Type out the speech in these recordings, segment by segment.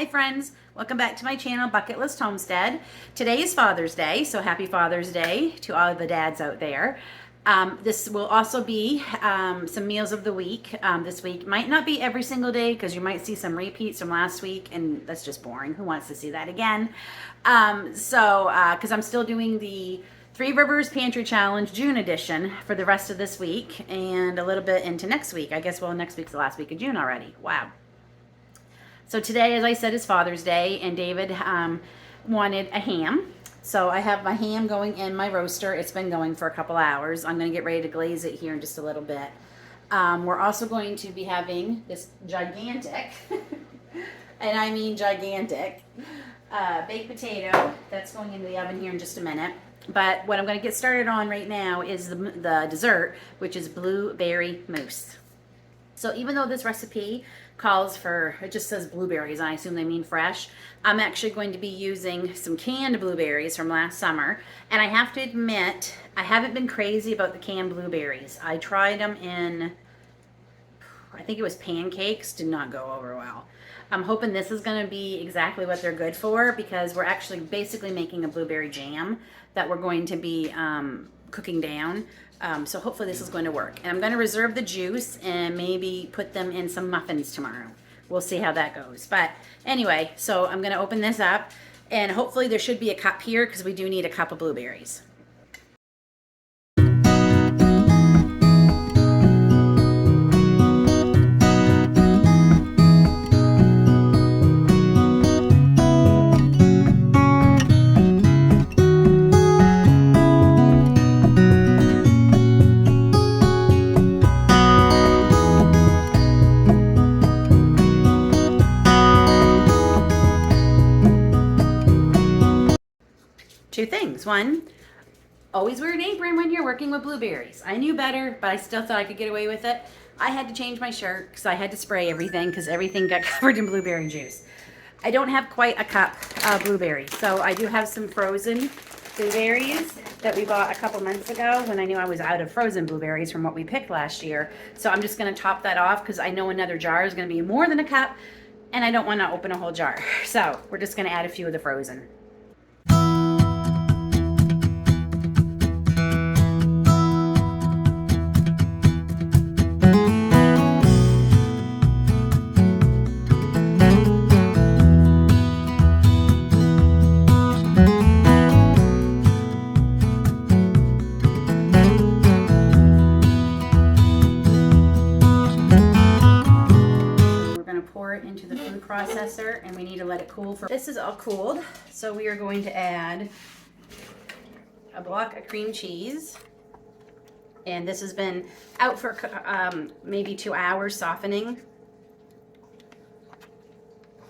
Hi friends, welcome back to my channel, Bucket List Homestead. Today is Father's Day, so happy Father's Day to all of the dads out there. This will also be some meals of the week this week. Might not be every single day because you might see some repeats from last week, and that's just boring. Who wants to see that again? Because I'm still doing the Three Rivers Pantry Challenge June edition for the rest of this week and a little bit into next week. I guess, well, next week's the last week of June already. Wow. So today, as I said, is Father's Day, and David wanted a ham. So I have my ham going in my roaster. It's been going for a couple hours. I'm going to get ready to glaze it here in just a little bit. We're also going to be having this gigantic, and I mean gigantic, baked potato that's going into the oven here in just a minute. But what I'm going to get started on right now is the dessert, which is blueberry mousse. So even though this recipe calls for, it just says blueberries, and I assume they mean fresh, I'm actually going to be using some canned blueberries from last summer. And I have to admit, I haven't been crazy about the canned blueberries. I tried them in, I think it was pancakes, did not go over well. I'm hoping this is going to be exactly what they're good for, because we're actually basically making a blueberry jam that we're going to be cooking down. So hopefully this is going to work. And I'm going to reserve the juice and maybe put them in some muffins tomorrow. We'll see how that goes. But anyway, so I'm going to open this up, and hopefully there should be a cup here because we do need a cup of blueberries. Two things. One, always wear an apron when you're working with blueberries. I knew better, but I still thought I could get away with it. I had to change my shirt because I had to spray everything because everything got covered in blueberry juice. I don't have quite a cup of blueberries, so I do have some frozen blueberries that we bought a couple months ago when I knew I was out of frozen blueberries from what we picked last year. So I'm just going to top that off because I know another jar is going to be more than a cup, and I don't want to open a whole jar. So we're just going to add a few of the frozen. Pour it into the food processor, and we need to let it cool for. This is all cooled, so we are going to add a block of cream cheese, and this has been out for maybe 2 hours softening.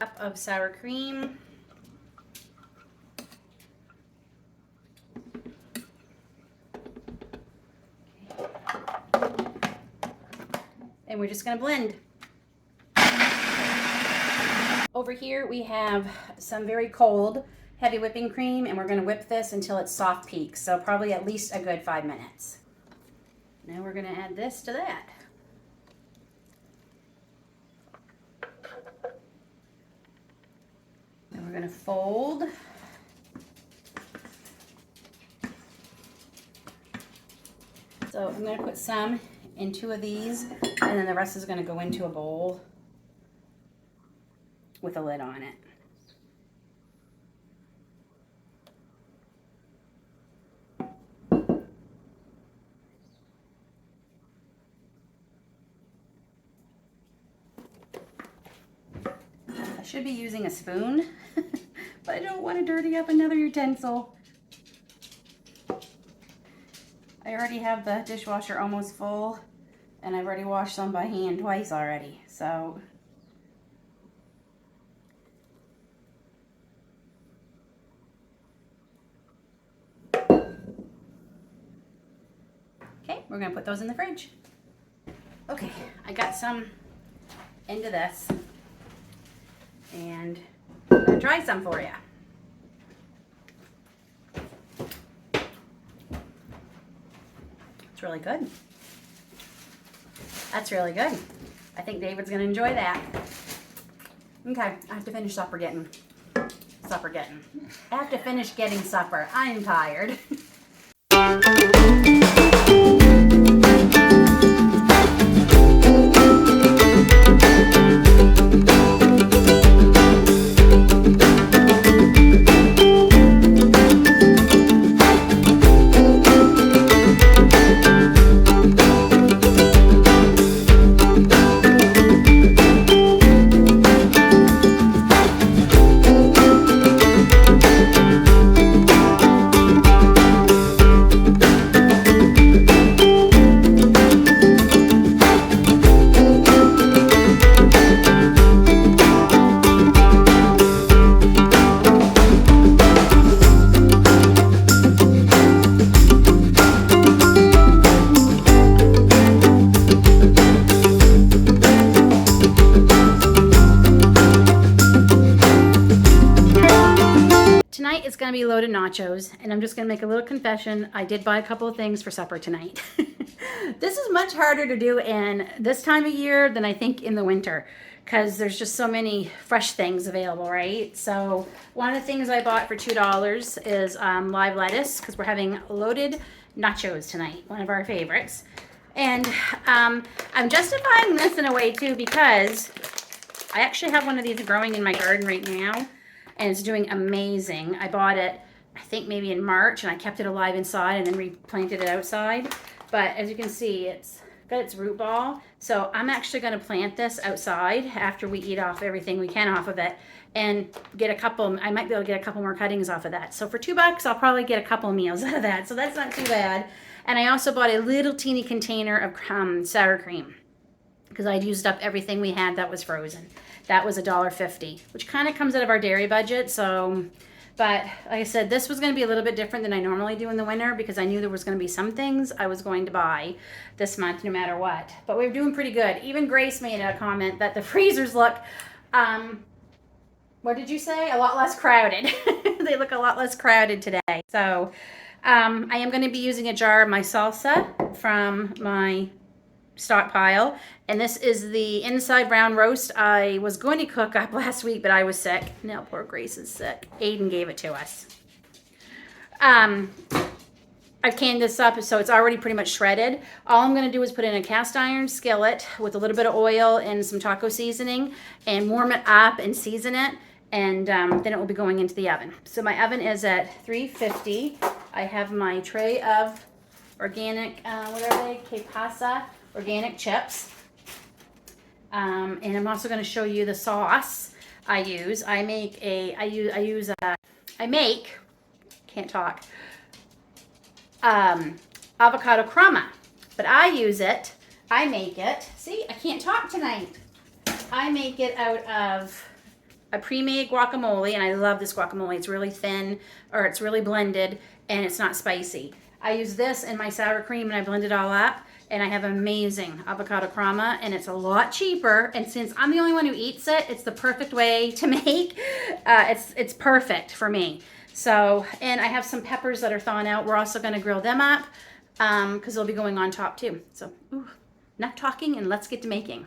A cup of sour cream, and we're just going to blend. Over here we have some very cold heavy whipping cream, and we're going to whip this until it's soft peaks, so probably at least a good 5 minutes. Now we're going to add this to that. And we're going to fold. So I'm going to put some in 2 of these, and then the rest is going to go into a bowl with a lid on it. I should be using a spoon, but I don't want to dirty up another utensil. I already have the dishwasher almost full, and I've already washed some by hand twice already, so we're going to put those in the fridge. Okay, I got some into this, and I'm going to try some for you. It's really good. That's really good. I think David's going to enjoy that. Okay, I have to finish supper getting. I have to finish getting supper. I am tired. Tonight it's going to be loaded nachos, and I'm just going to make a little confession. I did buy a couple of things for supper tonight. This is much harder to do in this time of year than I think in the winter, because there's just so many fresh things available, right? So one of the things I bought for $2 is live lettuce, because we're having loaded nachos tonight, one of our favorites. And I'm justifying this in a way too, because I actually have one of these growing in my garden right now, and it's doing amazing. I bought it, I think maybe in March, and I kept it alive inside and then replanted it outside. But as you can see, it's got its root ball. So I'm actually going to plant this outside after we eat off everything we can off of it, and get a couple, I might be able to get a couple more cuttings off of that. So for $2, I'll probably get a couple meals out of that. So that's not too bad. And I also bought a little teeny container of sour cream, because I'd used up everything we had that was frozen. That was $1.50, which kind of comes out of our dairy budget. So, but like I said, this was going to be a little bit different than I normally do in the winter, because I knew there was going to be some things I was going to buy this month no matter what. But we're doing pretty good. Even Grace made a comment that the freezers look, what did you say? A lot less crowded. They look a lot less crowded today. So I am going to be using a jar of my salsa from my stockpile, and this is the inside round roast I was going to cook up last week, but I was sick. Now poor Grace is sick. Aiden gave it to us. I've canned this up, so it's already pretty much shredded. All I'm going to do is put it in a cast iron skillet with a little bit of oil and some taco seasoning, and warm it up and season it, and then it will be going into the oven. So my oven is at 350. I have my tray of organic, what are they? Que pasa organic chips. And I'm also going to show you the sauce I use. I make, can't talk, avocado crema, but I make it, see, I can't talk tonight. I make it out of a pre-made guacamole, and I love this guacamole. It's really thin, or it's really blended, and it's not spicy. I use this in my sour cream, and I blend it all up, and I have amazing avocado crema, and it's a lot cheaper. And since I'm the only one who eats it, it's the perfect way to make. It's perfect for me. So, and I have some peppers that are thawing out. We're also going to grill them up, because they'll be going on top too. So, enough talking, and let's get to making.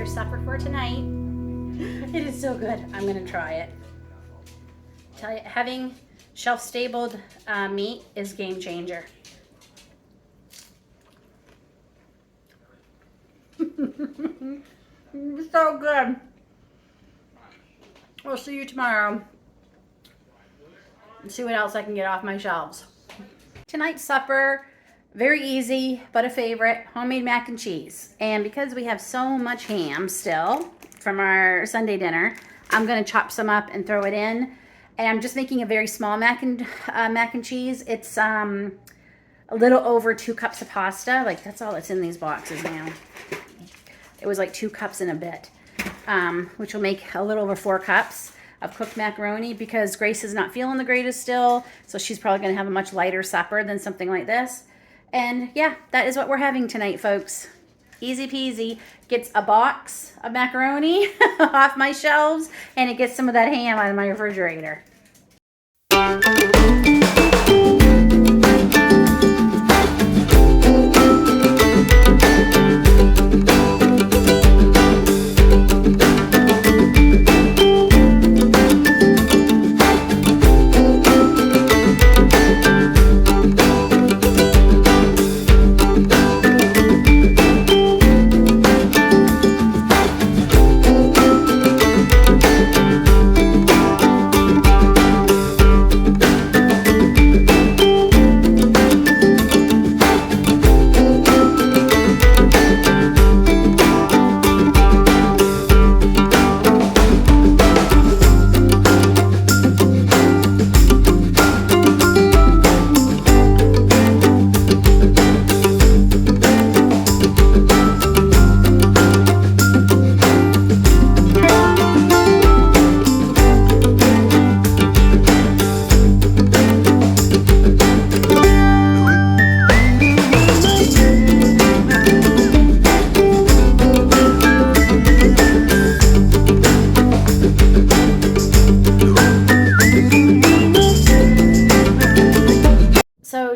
supper for tonight. It is so good. I'm gonna try it. Tell you, having shelf-stabled meat is game changer. So good. We'll see you tomorrow and see what else I can get off my shelves. Tonight's supper, very easy, but a favorite, homemade mac and cheese. And because we have so much ham still from our Sunday dinner, I'm gonna chop some up and throw it in. And I'm just making a very small mac and cheese. It's a little over 2 cups of pasta. Like, that's all that's in these boxes now. It was like 2 cups and a bit, which will make a little over 4 cups of cooked macaroni because Grace is not feeling the greatest still, so she's probably going to have a much lighter supper than something like this. And yeah, that is what we're having tonight, folks. Easy peasy. Gets a box of macaroni off my shelves, and it gets some of that ham out of my refrigerator.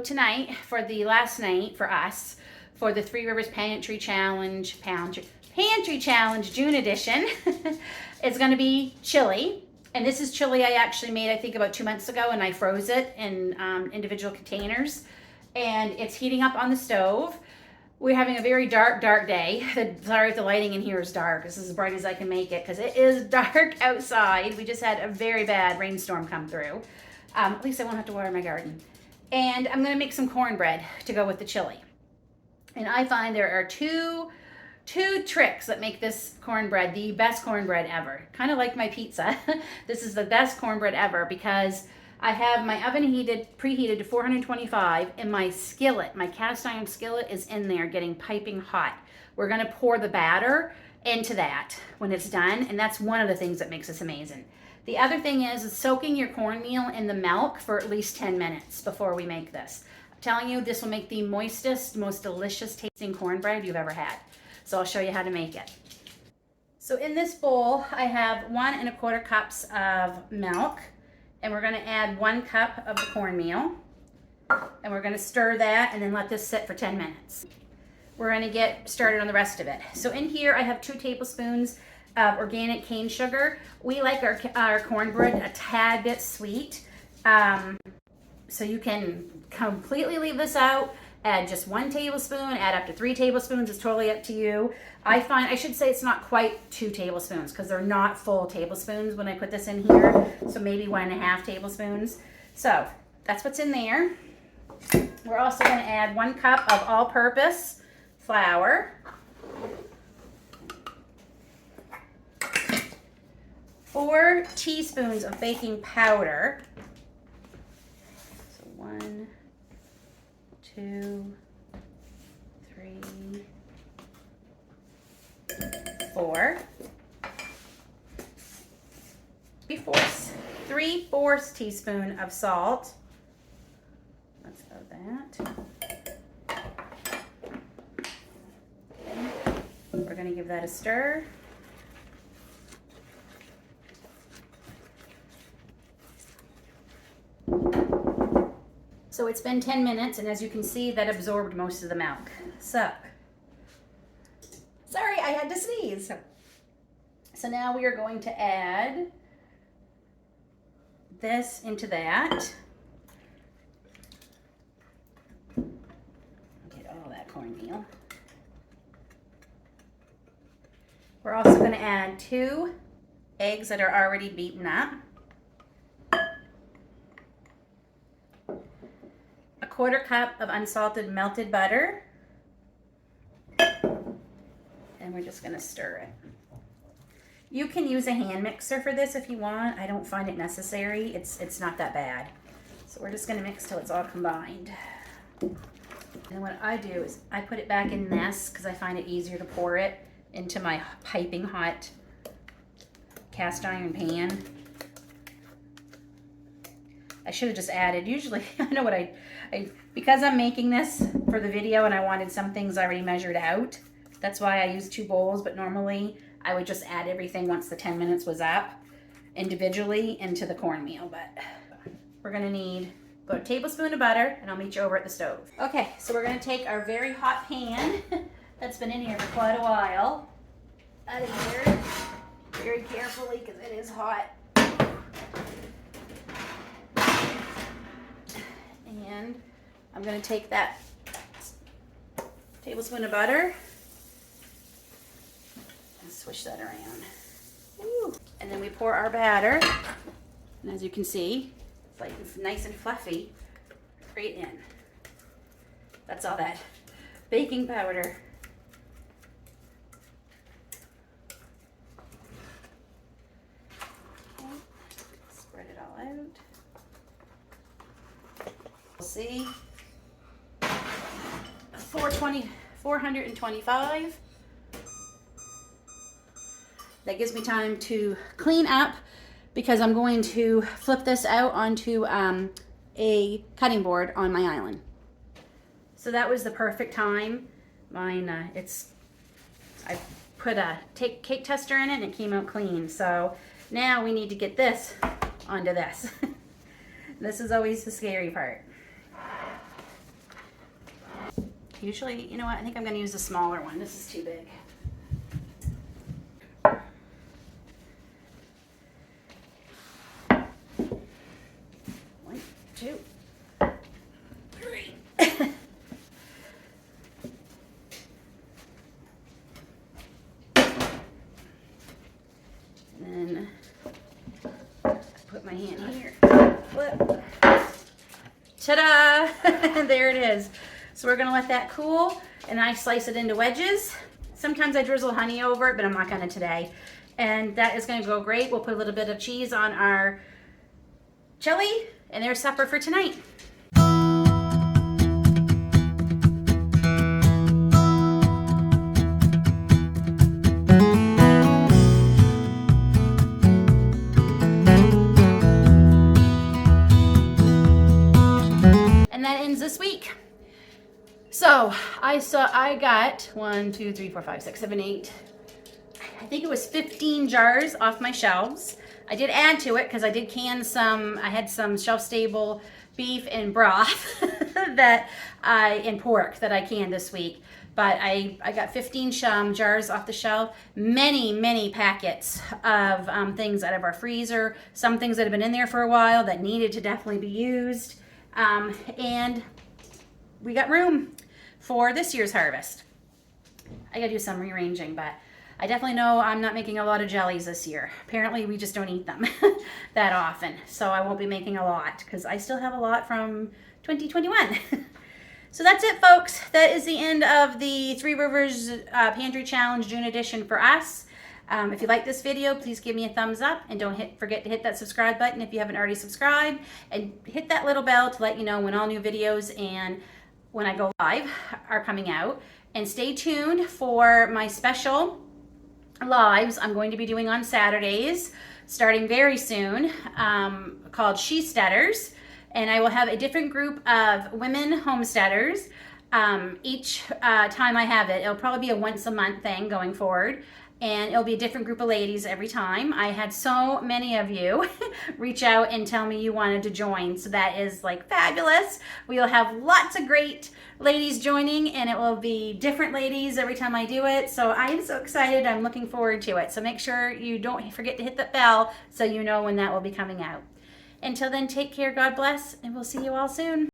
Tonight, for the last night for us, for the Three Rivers Pantry Challenge, June edition, it's going to be chili. And this is chili I actually made, I think, about 2 months ago, and I froze it in individual containers. And it's heating up on the stove. We're having a very dark day. Sorry if the lighting in here is dark. This is as bright as I can make it because it is dark outside. We just had a very bad rainstorm come through. At least I won't have to water my garden. And I'm gonna make some cornbread to go with the chili. And I find there are two tricks that make this cornbread the best cornbread ever. Kind of like my pizza. This is the best cornbread ever because I have my oven preheated to 425, and my skillet, my cast iron skillet, is in there getting piping hot. We're gonna pour the batter into that when it's done, and that's one of the things that makes this amazing. The other thing is soaking your cornmeal in the milk for at least 10 minutes before we make this. I'm telling you, this will make the moistest, most delicious tasting cornbread you've ever had. So I'll show you how to make it. So in this bowl, I have 1 1/4 cups of milk, and we're gonna add 1 cup of the cornmeal, and we're gonna stir that and then let this sit for 10 minutes. We're gonna get started on the rest of it. So in here, I have 2 tablespoons of organic cane sugar. We like our cornbread a tad bit sweet, so you can completely leave this out, add just 1 tablespoon, add up to 3 tablespoons. It's totally up to you. I should say it's not quite 2 tablespoons because they're not full tablespoons when I put this in here, so maybe 1 1/2 tablespoons. So that's what's in there. We're also going to add 1 cup of all-purpose flour, 4 teaspoons of baking powder. So 1, 2, 3, 4. 3/4 teaspoon of salt. Let's go that. Okay. We're going to give that a stir. So it's been 10 minutes, and as you can see, that absorbed most of the milk. So Sorry, I had to sneeze. So now we are going to add this into that. Get all that cornmeal. We're also going to add 2 eggs that are already beaten up. A 1/4 cup of unsalted melted butter. And we're just going to stir it. You can use a hand mixer for this if you want. I don't find it necessary. It's not that bad. So we're just going to mix till it's all combined. And what I do is I put it back in this because I find it easier to pour it into my piping hot cast iron pan. I should have just added, usually, I know what because I'm making this for the video and I wanted some things already measured out, that's why I used 2 bowls, but normally I would just add everything once the 10 minutes was up individually into the cornmeal. But we're gonna need about a tablespoon of butter, and I'll meet you over at the stove. Okay, so we're gonna take our very hot pan that's been in here for quite a while out of here very carefully because it is hot. And I'm going to take that tablespoon of butter and swish that around. Woo. And then we pour our batter, and as you can see, it's nice and fluffy right in. That's all that baking powder. Spread it all out. We'll see. 425. That gives me time to clean up because I'm going to flip this out onto a cutting board on my island. So that was the perfect time. Mine, I put a cake tester in it and it came out clean. So now we need to get this onto this. This is always the scary part. Usually, you know what, I think I'm going to use a smaller one. This is too big. 1, 2, 3. And then I put my hand here. Flip. Ta-da! There it is. So we're gonna let that cool, and I slice it into wedges. Sometimes I drizzle honey over it, but I'm not gonna today. And that is gonna go great. We'll put a little bit of cheese on our chili, and there's supper for tonight. And that ends this week. So I got 1, 2, 3, 4, 5, 6, 7, 8. I think it was 15 jars off my shelves. I did add to it because I did can some. I had some shelf-stable beef and broth and pork that I canned this week. But I got 15 jars off the shelf. Many packets of things out of our freezer. Some things that have been in there for a while that needed to definitely be used. And we got room for this year's harvest. I gotta do some rearranging, but I definitely know I'm not making a lot of jellies this year. Apparently we just don't eat them that often, so I won't be making a lot because I still have a lot from 2021. So that's it, folks. That is the end of the Three Rivers Pantry Challenge June edition for us. If you like this video, please give me a thumbs up, and don't forget to hit that subscribe button if you haven't already subscribed, and hit that little bell to let you know when all new videos and when I go live are coming out. And stay tuned for my special lives I'm going to be doing on Saturdays starting very soon, called She-Steaders, and I will have a different group of women homesteaders each time I have it. It'll probably be a once a month thing going forward. and it'll be a different group of ladies every time. I had so many of you reach out and tell me you wanted to join, so that is like fabulous. We'll have lots of great ladies joining, and it will be different ladies every time I do it. So I am so excited. I'm looking forward to it. So make sure you don't forget to hit that bell so you know when that will be coming out. Until then, take care, God bless, and we'll see you all soon.